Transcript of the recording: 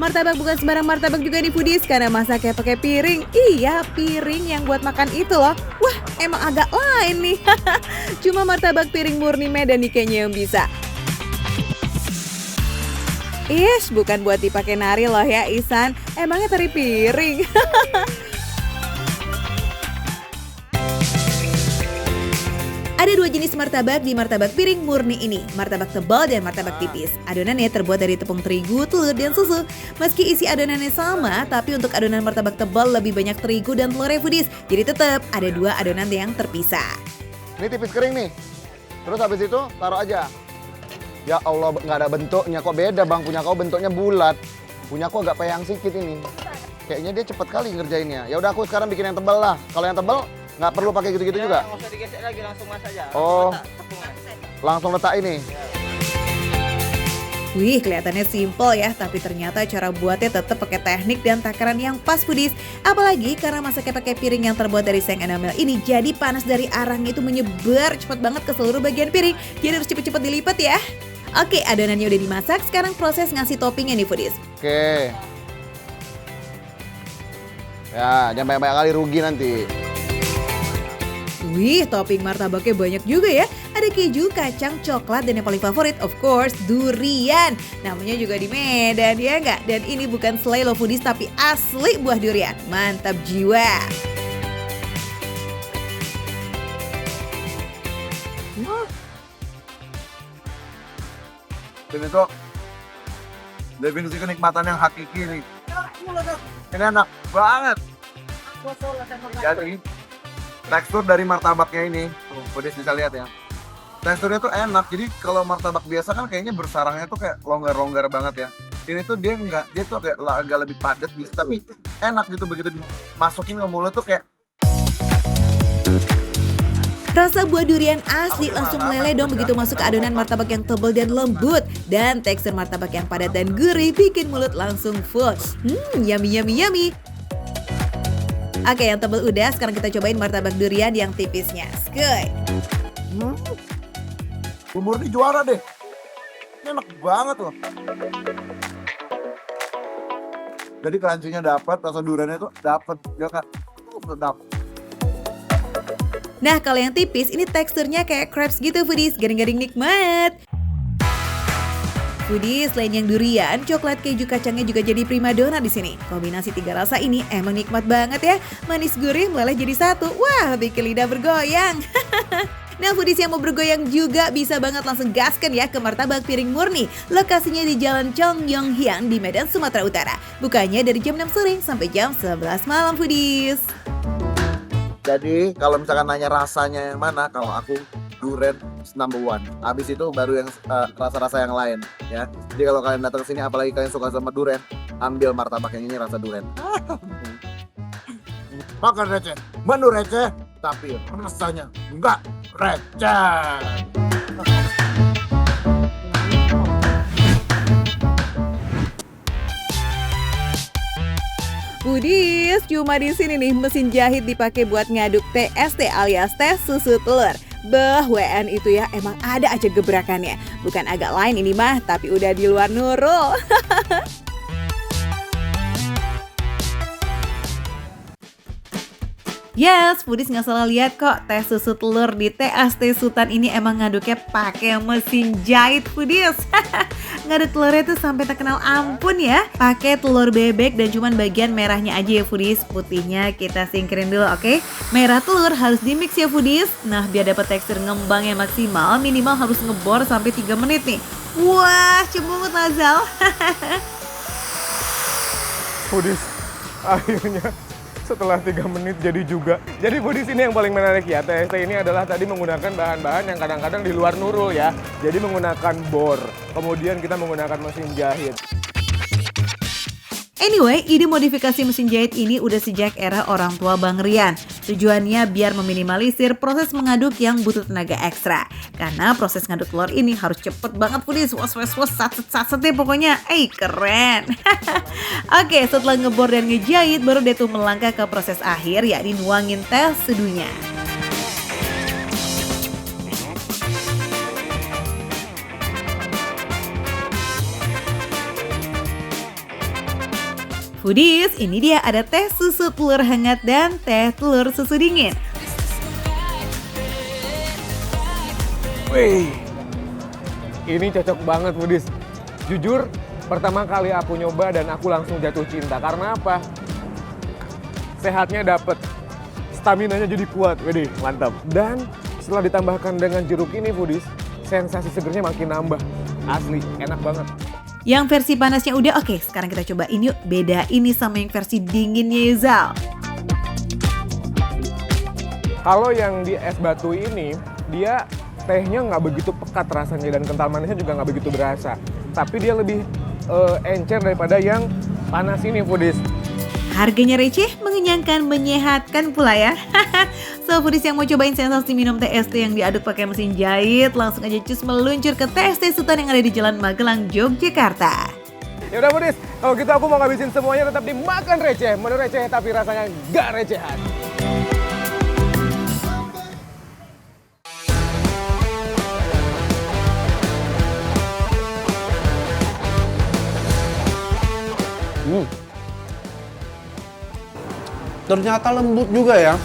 Martabak bukan sembarang martabak juga nih foodies, karena masaknya pakai piring. Iya, piring yang buat makan itu loh. Wah, emang agak lain nih. Cuma martabak piring murni Medan nih kayaknya yang bisa. Ish, bukan buat dipakai nari loh ya Isan. Emangnya tari piring. Ada dua jenis martabak di martabak piring murni ini, martabak tebal dan martabak tipis. Adonannya terbuat dari tepung terigu, telur, dan susu. Meski isi adonannya sama, tapi untuk adonan martabak tebal lebih banyak terigu dan telurnya foodies. Jadi tetap ada dua adonan yang terpisah. Ini tipis kering nih. Terus habis itu taruh aja. Ya Allah, nggak ada bentuknya. Kok beda bang? Punya kau bentuknya bulat. Punya kau agak peyang sedikit ini. Kayaknya dia cepet kali ngerjainnya. Ya udah aku sekarang bikin yang tebal lah. Kalau yang tebal nggak perlu pakai gitu-gitu juga. Nggak usah digesek lagi, langsung mas aja. Oh, Tepungan. langsung letak ini. Wih, kelihatannya simple ya, tapi ternyata cara buatnya tetap pakai teknik dan takaran yang pas foodies. Apalagi karena masaknya pakai piring yang terbuat dari seng enamel ini, jadi panas dari arangnya itu menyebar cepat banget ke seluruh bagian piring. Jadi harus cepet-cepet dilipat ya. Oke, adonannya udah dimasak, sekarang proses ngasih toppingnya nih foodies. Oke. Ya, jangan banyak-banyak kali rugi nanti. Wih, topping martabaknya banyak juga ya. Ada keju, kacang, coklat, dan yang paling favorit of course durian. Namanya juga di Medan ya nggak? Dan ini bukan selai loh foodies, tapi asli buah durian. Mantap jiwa. Dan itu definisi kenikmatan yang hakiki nih. Ini enak banget. Jadi tekstur dari martabaknya ini, Foodies bisa lihat ya. Teksturnya tuh enak. Jadi kalau martabak biasa kan kayaknya bersarangnya tuh kayak longgar-longgar banget ya. Ini tuh dia enggak, dia tuh agak lebih padat gitu, tapi enak gitu begitu dimasukin ke mulut tuh kayak Rasa buah durian asli langsung meleleh dong begitu masuk ke adonan martabak yang tebal dan lembut. Dan tekstur martabak yang padat dan gurih bikin mulut langsung full. Yummy yummy yummy. Oke, yang tebal udah, sekarang kita cobain martabak durian yang tipisnya. Skuy. umur nih juara deh. Ini enak banget loh. Jadi crunchy-nya dapat, rasa duriannya tuh dapat, ya kan? Dapat. Nah, kalau yang tipis ini teksturnya kayak crepes gitu foodies, garing-garing nikmat. Foodies, selain yang durian, coklat keju kacangnya juga jadi primadona di sini. Kombinasi tiga rasa ini emang nikmat banget ya. Manis gurih meleleh jadi satu. Wah, bikin lidah bergoyang. Nah, foodies yang mau bergoyang juga bisa banget langsung gaskan ya ke martabak piring murni. Lokasinya di Jalan Chongyonghyang di Medan, Sumatera Utara. Bukanya dari jam 6 sore sampai jam 11 malam foodies. Jadi kalau misalkan nanya rasanya yang mana, kalau aku durian number one. Habis itu baru yang rasa-rasa yang lain ya. Jadi kalau kalian datang ke sini, apalagi kalian suka sama durian, ambil martabak yang ini rasa durian. Makan receh, menu receh, tapi rasanya enggak receh. Foodies, cuma di sini nih mesin jahit dipakai buat ngaduk TST alias tes susu telur. Beh, WN itu ya emang ada aja gebrakannya. Bukan agak lain ini mah, tapi udah di luar Nurul. Yes, Foodies nggak salah lihat kok, tes susu telur di TST Sultan ini emang ngaduknya pakai mesin jahit Foodies. Ngaduk telurnya tuh sampai terkenal ampun ya. Pakai telur bebek dan cuman bagian merahnya aja ya Foodies. Putihnya kita singkirin dulu, oke? Merah telur harus dimix ya Foodies. Nah, biar dapat tekstur ngembang yang maksimal, minimal harus ngebor sampai 3 menit nih. Wah, cemungut Nazal. Foodies, akhirnya setelah 3 menit jadi juga. Jadi foodies ini yang paling menarik ya, TST ini adalah tadi menggunakan bahan-bahan yang kadang-kadang di luar Nurul ya. Jadi menggunakan bor, kemudian kita menggunakan mesin jahit. Anyway, ide modifikasi mesin jahit ini udah sejak era orang tua Bang Rian. Tujuannya biar meminimalisir proses mengaduk yang butuh tenaga ekstra. Karena proses ngaduk telur ini harus cepet banget Foodies. Was, saset deh pokoknya. Keren. Oke, setelah ngebor dan ngejahit, baru deh tuh melangkah ke proses akhir, yakni nuangin tes seduhnya. Foodies, ini dia ada teh susu telur hangat dan teh telur susu dingin. Wih, ini cocok banget Foodies. Jujur, pertama kali aku nyoba dan aku langsung jatuh cinta. Karena apa? Sehatnya dapet, staminanya jadi kuat. Widih, mantap. Dan setelah ditambahkan dengan jeruk ini Foodies, sensasi segernya makin nambah. Asli, enak banget. Yang versi panasnya udah oke, sekarang kita cobain yuk. Beda ini sama yang versi dinginnya ya Zal. Kalau yang di es batu ini, dia tehnya nggak begitu pekat rasanya dan kental manisnya juga nggak begitu berasa. Tapi dia lebih encer daripada yang panas ini Foodies. Harganya receh, mengenyangkan, menyehatkan pula ya. So Foodies yang mau cobain sensasi minum teh es teh yang diaduk pakai mesin jahit, langsung aja cus meluncur ke TST Sultan yang ada di Jalan Magelang, Yogyakarta. Ya udah Foodies, kalau gitu aku mau ngabisin semuanya tetap dimakan receh. Menu receh tapi rasanya nggak recehan. Ternyata lembut juga ya.